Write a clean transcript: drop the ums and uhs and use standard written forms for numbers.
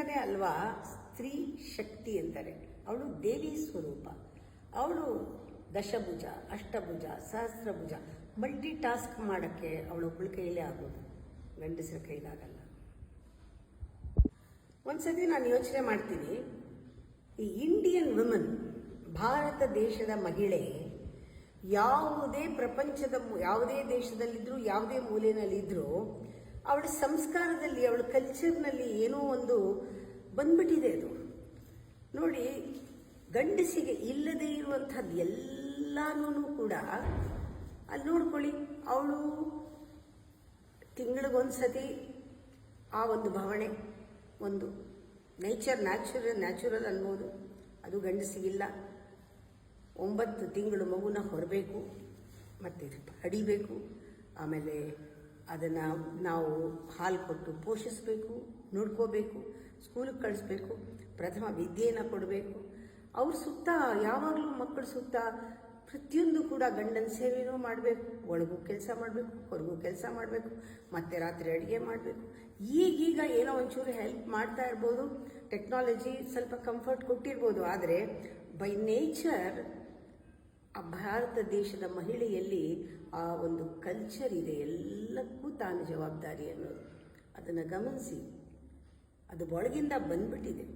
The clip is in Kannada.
ಅದರಿಂದನೇ ಅಲ್ವಾ ಸ್ತ್ರೀ ಶಕ್ತಿ ಅಂತಾರೆ. ಅವಳು ದೇವಿ ಸ್ವರೂಪ. ಅವಳು ದಶಭುಜ, ಅಷ್ಟಭುಜ, ಸಹಸ್ರಭುಜ, ಮಲ್ಟಿ ಟಾಸ್ಕ್ ಮಾಡೋಕ್ಕೆ ಅವಳೊಬ್ಬಳ ಕೈಲೇ ಆಗೋದು, ಗಂಡಸರ ಕೈಲಾಗಲ್ಲ. ಒಂದ್ಸತಿ ನಾನು ಯೋಚನೆ ಮಾಡ್ತೀನಿ, ಈ ಇಂಡಿಯನ್ ವುಮನ್, ಭಾರತ ದೇಶದ ಮಹಿಳೆ ಯಾವುದೇ ಪ್ರಪಂಚದ ಯಾವುದೇ ದೇಶದಲ್ಲಿದ್ದರೂ ಯಾವುದೇ ಮೂಲೆಯಲ್ಲಿದ್ದರೂ ಅವಳ ಸಂಸ್ಕಾರದಲ್ಲಿ, ಅವಳ ಕಲ್ಚರ್ನಲ್ಲಿ ಏನೋ ಒಂದು ಬಂದ್ಬಿಟ್ಟಿದೆ. ಅದು ನೋಡಿ, ಗಂಡಸಿಗೆ ಇಲ್ಲದೇ ಇರುವಂಥದ್ದು ಎಲ್ಲನೂ ಕೂಡ ಅಲ್ಲಿ ನೋಡ್ಕೊಳ್ಳಿ. ಅವಳು ತಿಂಗಳಿಗೊಂದ್ಸತಿ ಆ ಒಂದು ಭಾವನೆ, ಒಂದು ನ್ಯಾಚುರಲ್ ಅನ್ಬೋದು, ಅದು ಗಂಡಸಿಗಿಲ್ಲ. 9 ತಿಂಗಳು ಮಗುನ ಹೊರಬೇಕು, ಮತ್ತು ಹಡಿಬೇಕು, ಆಮೇಲೆ ಅದನ್ನು ನಾವು ಹಾಲು ಕೊಟ್ಟು ಪೋಷಿಸಬೇಕು, ನೋಡ್ಕೋಬೇಕು, ಸ್ಕೂಲಿಗೆ ಕಳಿಸ್ಬೇಕು, ಪ್ರಥಮ ವಿದ್ಯೆಯನ್ನು ಕೊಡಬೇಕು. ಅವ್ರ ಸುತ್ತ ಯಾವಾಗಲೂ ಮಕ್ಕಳ ಸುತ್ತ ಪ್ರತಿಯೊಂದು ಕೂಡ ಗಂಡನ ಸೇವೆನೂ ಮಾಡಬೇಕು, ಒಳಗೂ ಕೆಲಸ ಮಾಡಬೇಕು, ಹೊರಗೂ ಕೆಲಸ ಮಾಡಬೇಕು, ಮತ್ತು ರಾತ್ರಿ ಅಡುಗೆ ಮಾಡಬೇಕು. ಈಗೀಗ ಏನೋ ಒಂಚೂರು ಹೆಲ್ಪ್ ಮಾಡ್ತಾ ಇರ್ಬೋದು, ಟೆಕ್ನಾಲಜಿ ಸ್ವಲ್ಪ ಕಂಫರ್ಟ್ ಕೊಟ್ಟಿರ್ಬೋದು, ಆದರೆ ಬೈ ನೇಚರ್ ಆ ಭಾರತ ದೇಶದ ಮಹಿಳೆಯಲ್ಲಿ ಆ ಒಂದು ಕಲ್ಚರ್ ಇದೆ, ಎಲ್ಲಕ್ಕೂ ತಾನು ಜವಾಬ್ದಾರಿ ಅನ್ನೋದು. ಅದನ್ನು ಗಮನಿಸಿ, ಅದು ಒಳಗಿಂದ ಬಂದ್ಬಿಟ್ಟಿದೆ.